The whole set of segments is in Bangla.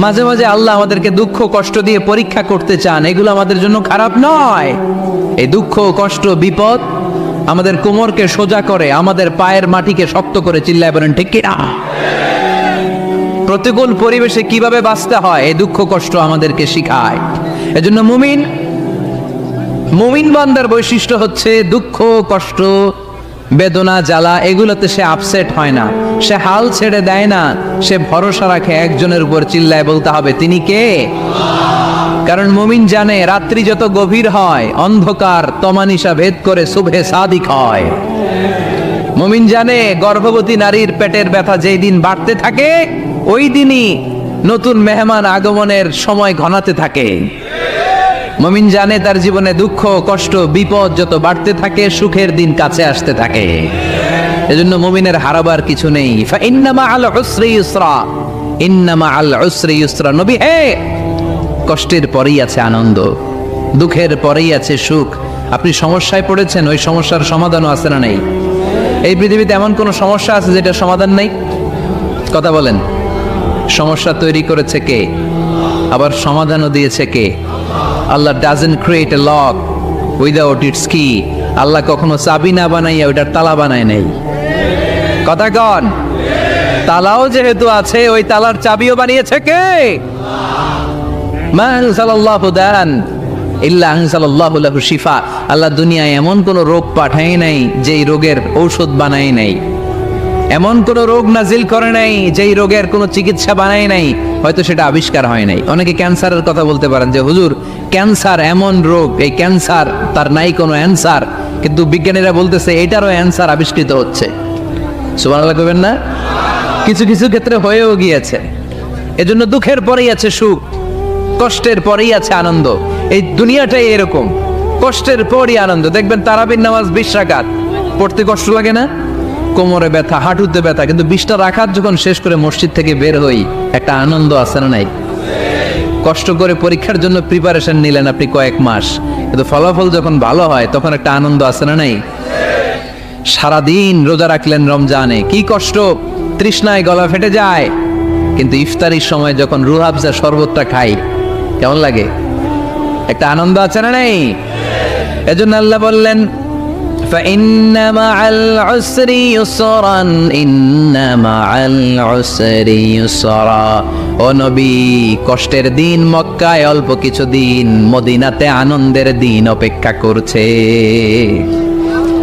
মাঝে মাঝে আল্লাহ আমাদেরকে দুঃখ কষ্ট দিয়ে পরীক্ষা করতে চান, এগুলো আমাদের জন্য খারাপ নয়। এই দুঃখ কষ্ট বিপদ আমাদের কোমরকে সোজা করে, আমাদের পায়ের মাটিকে শক্ত করে, চিল্লায় বলেন ঠিক কি না? প্রতিকূল পরিবেশে কিভাবে বাঁচতে হয় এই দুঃখ কষ্ট আমাদেরকে শিখায়। এজন্য মুমিন বান্দার বৈশিষ্ট্য হচ্ছে দুঃখ কষ্ট বেদনা জ্বালা এগুলোতে সে আপসেট হয় না, সে হাল ছেড়ে দেয় না, সে ভরসা রাখে একজনের উপর, চিল্লায় বলতে হবে তিনি কে? কারণ মুমিন জানে রাত্রি যত গভীর হয় অন্ধকার তমানিসা ভেদ করে সুবহে সাদিক হয়। মুমিন জানে গর্ভবতী নারীর পেটের ব্যথা যেই দিন বাড়তে থাকে ওই দিনই নতুন মেহমান আগমনের সময় ঘনাতে থাকে। মুমিন জানে তার জীবনে দুঃখ কষ্ট বিপদ যত বাড়তে থাকে সুখের দিন কাছে আসতে থাকে। এজন্য মুমিনের হারাবার কিছু নেই। ফাইন্না মাআল উসরি ইউসরা, ইন্না মাআল উসরি ইউসরা। নবী হে, কষ্টের পরেই আছে আনন্দ, দুঃখের পরেই আছে সুখ। আপনি সমস্যায় পড়েছেন, ওই সমস্যার সমাধানও আছে না নেই? এই পৃথিবীতে এমন কোন সমস্যা আছে যেটার সমাধান নেই? কথা বলেন। সমস্যা তৈরি করেছে কে? আবার সমাধানও দিয়েছে কে? Allah doesn't create a lock without its key. Allah কখনো চাবি না বানাইয়া ওইটার তালা বানায় নাই। কথা কন। তালাও যেহেতু আছে ওই তালার চাবিও বানিয়েছে কে? মা আনজালাল্লাহু দান ইল্লা আনজালাল্লাহু লাহু শিফা। আল্লাহ দুনিয়ায় এমন কোন রোগ পাঠায় নাই যেই রোগের ঔষধ বানায় নাই, এমন কোন রোগ নাজিল করে নাই যেই রোগের কোনো চিকিৎসা বানায় নাই, হয়তো সেটা আবিষ্কার হয় নাই। অনেকে ক্যান্সারের কথা বলতে পারেন যে হুজুর ক্যান্সার এমন রোগ, এই ক্যান্সার তার নাই কোনো অ্যান্সার, কিন্তু বিজ্ঞানীরা বলতেছে এটারও অ্যান্সার আবিষ্কৃত হচ্ছে। সুবহানাল্লাহ কইবেন না? কিছু কিছু ক্ষেত্রে হয়েও গিয়েছে। এজন্য দুঃখের পরেই আছে সুখ, কষ্টের পরেই আছে আনন্দ। এই দুনিয়াটাই এরকম, কষ্টের পরই আনন্দ। দেখবেন তারাবির নামাজ 20 রাকাত পড়তে কষ্ট লাগে না? কোমরে ব্যথা, হাঁটুতে ব্যথা, কিন্তু 20টা রাকাত যখন শেষ করে মসজিদ থেকে বের হই একটা আনন্দ আছে না নাই? কষ্ট করে পরীক্ষার জন্য প্রিপারেশন নিলেন আপনি কয়েক মাস, কিন্তু ফলাফল যখন ভালো হয় তখন একটা আনন্দ আছে না নাই? সারাদিন রোজা রাখলেন রমজানে, কি কষ্ট, তৃষ্ণায় গলা ফেটে যায়, কিন্তু ইফতারির সময় যখন রুহ আফজা শরবতটা খাই কেমন লাগে? একটা আনন্দ আছে না নাই? এজন্য আল্লাহ বললেন فإن مع العسر يسرا إن مع العسر يسرا। ও নবী, কষ্টের দিন মক্কায় অল্প কিছু দিন, মদিনাতে আনন্দের দিন অপেক্ষা করছে।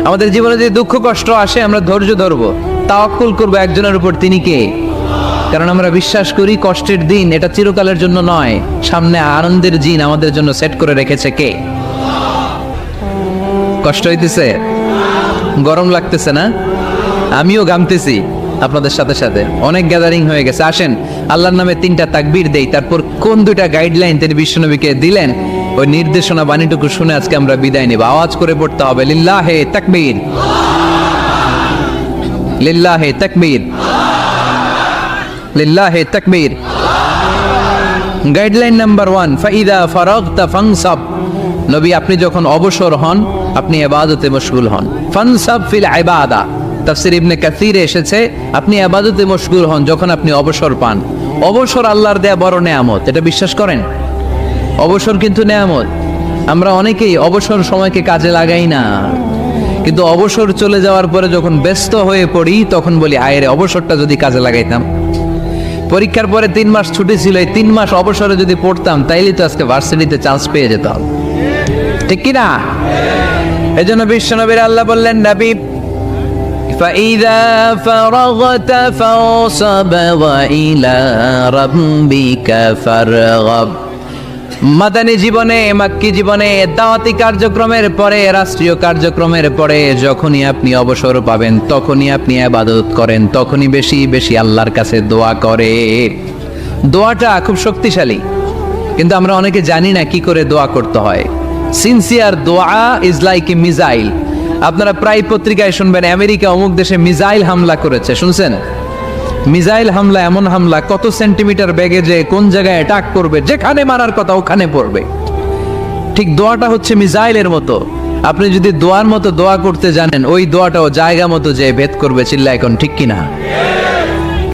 আমাদের জীবনে যে দুঃখ কষ্ট আসে আমরা ধৈর্য ধরবো, তাওয়াক্কুল করবো একজনের উপর, তিনি কে? কারণ আমরা বিশ্বাস করি কষ্টের দিন এটা চিরকালের জন্য নয়, সামনে আনন্দের দিন আমাদের জন্য সেট করে রেখেছে কে? কষ্ট হইতেছে, গরম লাগতেছে না? আমিও ঘামতেছি আপনাদের সাথে সাথে। অনেক গ্যাদারিং হয়ে গেছে, আসেন আল্লাহর নামে 3টা তাকবীর দেই, তারপর কোন 2টা গাইডলাইন তিনি বিশ্বনবীকে দিলেন ওই নির্দেশনা বাণীটুকু শুনে আজকে আমরা বিদায় নেব। আওয়াজ করে পড়তে হবে লিল্লাহে তাকবীর, লিল্লাহে তাকবীর, লিল্লাহে তাকবীর। গাইডলাইন নাম্বার 1, ফাইদা ফারাগতা ফানসাব। নবী আপনি যখন অবসর হন আপনি ইবাদতে মশগুল হন। ফানসাব ফিল ইবাদা, তাফসীর ইবনে কাসিরে এসেছে আপনি ইবাদতে মশগুল হন যখন আপনি অবসর পান। অবসর আল্লাহর দেয়া বড় নেয়ামত, এটা বিশ্বাস করেন? অবসর কিন্তু নেয়ামত। আমরা অনেকেই অবসর সময়কে কাজে লাগাই না, কিন্তু অবসর চলে যাওয়ার পরে যখন ব্যস্ত হয়ে পড়ি তখন বলি হায় রে, অবসরটা যদি কাজে লাগাইতাম। পরীক্ষার পরে 3 মাস ছুটি ছিল, এই 3 মাস অবসরে যদি পড়তাম তাইলে তো আজকে ভার্সিটিতে চান্স পেয়ে যেতাম, ঠিক কি না? এজন্য বিশ্বনবীর আল্লাহ বললেন নবী ফাইদা ফারাগতা ফাওসাব ওয়া ইলা রাব্বিকা ফারগাব। মাদানী জীবনে, মাক্কি জীবনে, দাওয়াতি কার্যক্রমের পরে, রাষ্ট্রীয় কার্যক্রমের পরে যখনই আপনি অবসর পাবেন তখনই আপনি ইবাদত করেন, তখনই বেশি বেশি আল্লাহর কাছে দোয়া করে। দোয়াটা খুব শক্তিশালী, কিন্তু আমরা অনেকে জানি না কি করে দোয়া করতে হয়। সিনসিয়ার দোয়া ইজ লাইক এ মিসাইল। আপনারা প্রায় পত্রিকায় শুনবেন আমেরিকা অমুক দেশে মিসাইল হামলা করেছে, শুনছেন? মিসাইল হামলা এমন হামলা কত সেন্টিমিটার বেগে যে কোন জায়গায় অ্যাটাক করবে, যেখানে মারার কথা ওখানে পড়বে। ঠিক দোয়াটা হচ্ছে মিসাইলের মতো। আপনি যদি দোয়ার মতো দোয়া করতে জানেন ওই দোয়াটাও জায়গা মতো যে ভেদ করবে, চিল্লা এখন ঠিক কিনা?